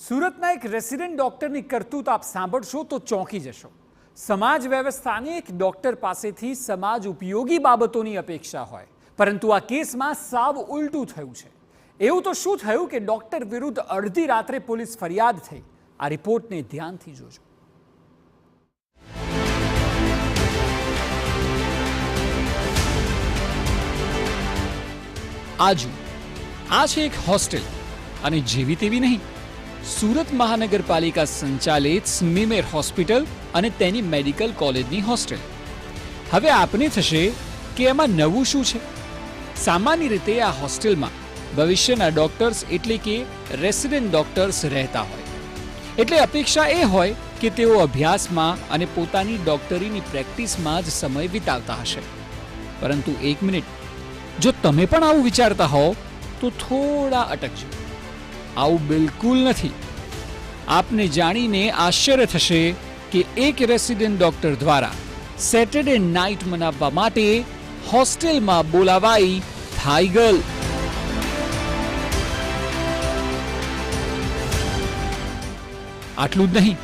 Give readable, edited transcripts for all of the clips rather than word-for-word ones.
સુરતના એક રેસિડેન્ટ ડોક્ટરની કરતૂત આપ સાંભળશો તો ચોંકી જશો। સમાજ વ્યવસ્થાની એક ડોક્ટર પાસેથી સમાજ ઉપયોગી બાબતોની અપેક્ષા હોય, પરંતુ આ કેસમાં સાવ ઉલટું થયું છે। એવું તો શું થયું કે ડોક્ટર વિરુદ્ધ અડધી રાત્રે પોલીસ ફરિયાદ થઈ? આ રિપોર્ટને ધ્યાનથી જોજો। આ છે એક હોસ્ટેલ, અને જેવી તેવી નહીં, સુરત મહાનગરપાલિકા સંચાલિત સ્મીમેર હોસ્પિટલ અને તેની મેડિકલ કોલેજની હોસ્ટેલ। હવે આપને થશે કે એમાં નવું શું છે? સામાન્ય રીતે આ હોસ્ટેલમાં ભવિષ્યના ડોક્ટર્સ એટલે કે રેસિડેન્ટ ડોક્ટર્સ રહેતા હોય, એટલે અપેક્ષા એ હોય કે તેઓ અભ્યાસમાં અને પોતાની ડોક્ટરીની પ્રેક્ટિસમાં જ સમય વિતાવતા હશે। પરંતુ એક મિનિટ, જો તમે પણ આવું વિચારતા હો તો થોડા અટકજો। આવું બિલકુલ નથી। આપને જાણીને આશ્ચર્ય થશે કે એક રેસિડેન્ટ ડોક્ટર દ્વારા સેટરડે નાઇટ મનાવવા માટે હોસ્ટેલમાં બોલાવાઈ થાઈ ગર્લ। આટલું જ નહીં,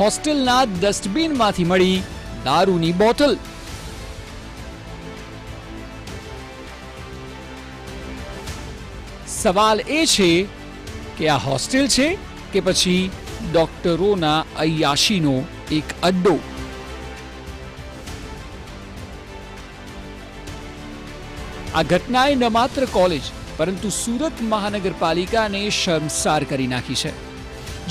હોસ્ટેલના ડસ્ટબિનમાંથી મળી દારૂની બોટલ। સવાલ એ છે કે આ હોસ્ટેલ છે કે પછી ડોક્ટરોના અય્યાશીનો એક અડ્ડો? આ ઘટનાએ ન માત્ર કોલેજ પરંતુ સુરત મહાનગરપાલિકાને શર્મસાર કરી નાખી છે।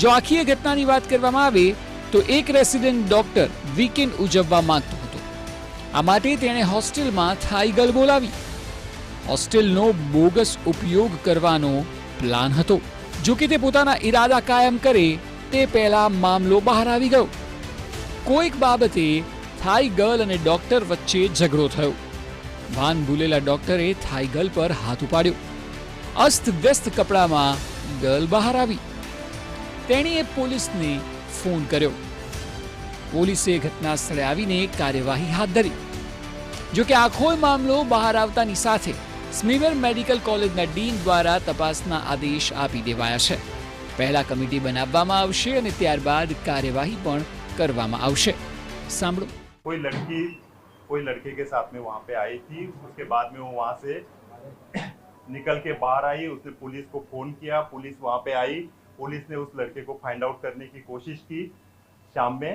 જો આખી એ ઘટનાની વાત કરવામાં આવે તો એક રેસિડેન્ટ ડોક્ટર વીકેન્ડ ઉજવવા માંગતો હતો। આ માટે તેણે હોસ્ટેલમાં થાઈ ગર્લ બોલાવી। હોસ્ટેલનો બોગસ ઉપયોગ કરવાનો પ્લાન હતો। જો કે તે પોતાના ઈરાદા કાયમ કરે તે પહેલા મામલો બહાર આવી ગયો। કોઈક બાબતે થાઈ ગર્લ અને ડોક્ટર વચ્ચે ઝઘડો થયો। ભાન ભૂલેલા ડોક્ટરે થાઈ ગર્લ પર હાથ ઉપાડ્યો। અસ્તવ્યસ્ત કપડામાં ગર્લ બહાર આવી। તેણીએ પોલીસને ફોન કર્યો। પોલીસે ઘટના સ્થળે આવીને કાર્યવાહી હાથ ધરી। જો કે આખો મામલો બહાર આવતાની સાથે સ્મીમેર મેડિકલ કોલેજના ડીન દ્વારા તપાસના આદેશ આપી દેવાયા છે। પહેલા કમિટી બનાવવામાં આવશે અને ત્યારબાદ કાર્યવાહી પણ કરવામાં આવશે। સાંભળો। कोई लड़के के साथ में वहाँ पे आई थी। उसके बाद में वो वहाँ से निकल के बाहर आई। उसने पुलिस को फोन किया, पुलिस वहाँ पे आई। पुलिस ने उस लड़के को फाइंड आउट करने की कोशिश की शाम में।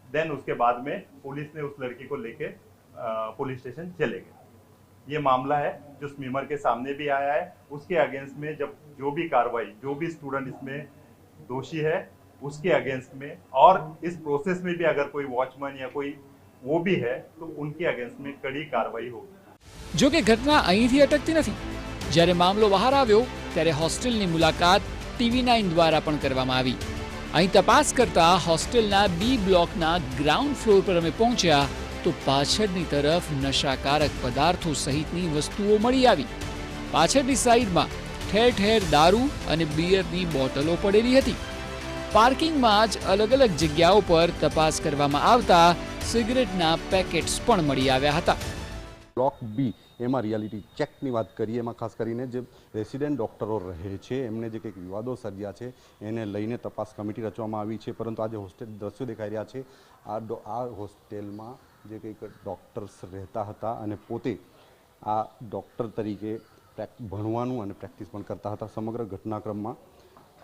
देन उसके बाद में पुलिस ने उस लड़की को लेके पुलिस स्टेशन चले गए। ये मामला है जो स्मीमर के सामने भी आया है। उसके अगेंस्ट में जब जो भी कार्रवाई, जो भी स्टूडेंट इसमें दोषी है उसके अगेंस्ट में, और इस प्रोसेस में भी अगर कोई वॉचमैन या कोई वो भी है तो उनके अगेंस्ट में कड़ी कार्रवाई होगी। જો કે ઘટના અહીંથી અટકતી નથી। જ્યારે મામલો બહાર આવ્યો ત્યારે હોસ્ટેલની મુલાકાત TV9 દ્વારા પણ કરવામાં આવી। અહીં તપાસ કરતા હોસ્ટેલના બી બ્લોકના ગ્રાઉન્ડ ફ્લોર પર અમે પહોંચ્યા તો પાછળની તરફ નશાકારક પદાર્થો સહિતની વસ્તુઓ મળી આવી। પાછળની સાઈડમાં ઠેર ઠેર દારૂ અને બિયરની બોટલો પડેલી હતી। પાર્કિંગમાં જ અલગ અલગ જગ્યાઓ પર તપાસ કરવામાં આવતા સિગરેટના પેકેટ્સ પણ મળી આવ્યા હતા। બ્લોક બી એમાં રિયાલિટી ચેકની વાત કરીએ, એમાં ખાસ કરીને જે રેસિડેન્ટ ડૉક્ટરો રહે છે એમને જે કંઈક વિવાદો સર્જ્યા છે એને લઈને તપાસ કમિટી રચવામાં આવી છે। પરંતુ આજે હોસ્ટેલ દ્રશ્યો દેખાઈ રહ્યા છે, આ હોસ્ટેલમાં જે કંઈક ડૉક્ટર્સ રહેતા હતા અને પોતે આ ડૉક્ટર તરીકે ભણવાનું અને પ્રેક્ટિસ પણ કરતા હતા। સમગ્ર ઘટનાક્રમમાં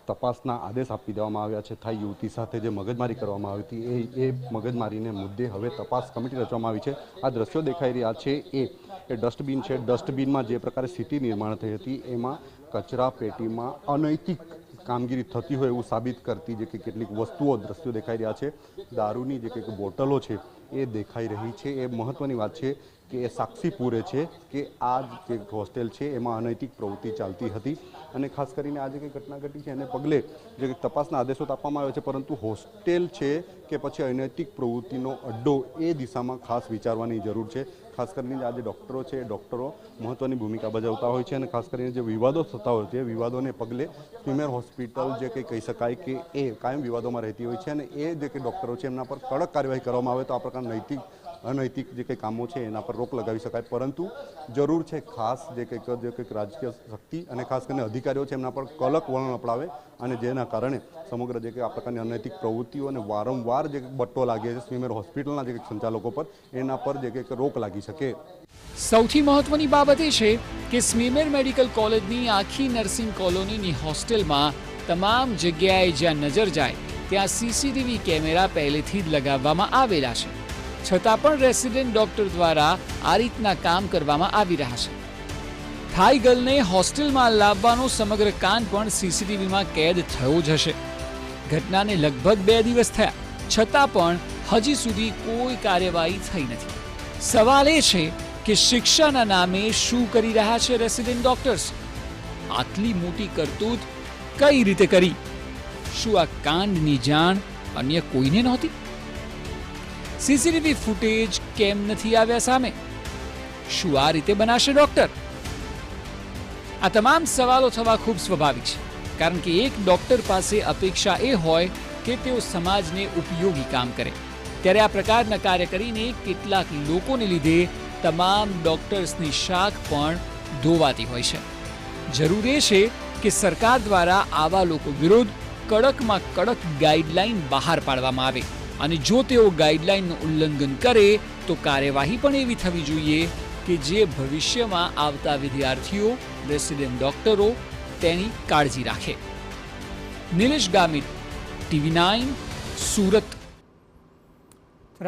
તપાસના આદેશ આપી દેવામાં આવ્યા છે। થાઈ યુવતી સાથે જે મગજમારી કરવામાં આવી હતી એ મગજમારીને મુદ્દે હવે તપાસ કમિટી રચવામાં આવી છે। આ દ્રશ્યો દેખાઈ રહ્યા છે એ ડસ્ટબિન છે। ડસ્ટબિનમાં જે પ્રકારે સ્થિતિ નિર્માણ થઈ હતી એમાં કચરા પેટીમાં અનૈતિક કામગીરી થતી હોય એવું સાબિત કરતી જે કે કેટલીક વસ્તુઓ દ્રશ્યો દેખાઈ રહ્યા છે। દારૂની જે કંઈક બોટલો છે એ દેખાઈ રહી છે। એ મહત્ત્વની વાત છે કે એ સાક્ષી પૂરે છે કે આ જે હોસ્ટેલ છે એમાં અનૈતિક પ્રવૃત્તિ ચાલતી હતી। અને ખાસ કરીને આ જે કંઈ ઘટના ઘટી છે એને પગલે જે તપાસના આદેશો આપવામાં આવ્યા છે, પરંતુ હોસ્ટેલ છે કે પછી અનૈતિક પ્રવૃત્તિનો અડ્ડો એ દિશામાં ખાસ વિચારવાની જરૂર છે। ખાસ કરીને આ જે ડૉક્ટરો છે એ ડૉક્ટરો મહત્ત્વની ભૂમિકા ભજવતા હોય છે અને ખાસ કરીને જે વિવાદો થતા હોય છે એ વિવાદોને પગલે સ્મીમેર હોસ્પિટલ જે કંઈ કહી શકાય કે એ કાયમ વિવાદોમાં રહેતી હોય છે અને એ જે કંઈ ડૉક્ટરો છે એમના પર કડક કાર્યવાહી કરવામાં આવે તો આ પ્રકારના નૈતિક અનૈતિક જે કંઈ કામો છે એના પર રોક લગાવી શકાય, પરંતુ જરૂર છે ખાસ જે કંઈક રાજકીય શક્તિ અને ખાસ કરીને અધિકારીઓ છે એમના પર કડક વલણ અપનાવે, અને જેના કારણે સમગ્ર જે કંઈ આ પ્રકારની અનૈતિક પ્રવૃત્તિઓ અને વારંવાર જે બટ્ટો લાગે છે સ્વીમેર હોસ્પિટલના જે કંઈક સંચાલકો પર, એના પર જે કંઈક રોક લાગી શકે. સૌથી મહત્વની બાબત એ છે કે સ્મીમેર મેડિકલ કોલેજની આખી નર્સિંગ કોલોનીની હોસ્ટેલમાં તમામ જગ્યાએ જ્યાં નજર જાય ત્યાં સીસીટીવી કેમેરા પહેલેથી જ લગાવવામાં આવેલા છે, છતાં પણ રેસિડેન્ટ ડોક્ટર દ્વારા આ રીતના કામ કરવામાં આવી રહ્યા છે. થાઈ ગર્લને હોસ્ટેલમાં લાવવાનો સમગ્ર કાંડ પણ સીસીટીવીમાં કેદ થયો જ હશે. ઘટનાને લગભગ 2 દિવસ થયા, છતાં પણ હજી સુધી કોઈ કાર્યવાહી થઈ નથી. સવાલ એ છે કે શિક્ષાના નામે શું કરી રહ્યા છે રેસિડેન્ટ ડોક્ટર્સ? આટલી મોટી કરતૂત કઈ રીતે કરી? શું આ કાંડની જાણ અન્ય કોઈને નહોતી? સીસીટીવી ફૂટેજ કેમ નથી આવ્યા સામે? શું આ રીતે બનાશે ડોક્ટર? આ તમામ સવાલો થવા ખૂબ સ્વાભાવિક છે, કારણ કે એક ડોક્ટર પાસે અપેક્ષા એ હોય કે તેઓ સમાજને ઉપયોગી કામ કરે, ત્યારે આ પ્રકારના કાર્ય કરીને કેટલાક લોકોને લીધે તમામ ડોક્ટર્સની શાખ પણ ધોવાતી હોય છે. જરૂર એ છે કે સરકાર દ્વારા આવા લોકો વિરુદ્ધ કડકમાં કડક ગાઈડલાઈન બહાર પાડવામાં આવે, અને જો તેઓ ગાઈડલાઈનનું ઉલ્લંઘન કરે તો કાર્યવાહી પણ એવી થવી જોઈએ કે જે ભવિષ્યમાં આવતા વિદ્યાર્થીઓ, રેસિડેન્ટ ડોક્ટરો તેની કાળજી રાખે. નિલેશ ગામિત, TV9, સુરત.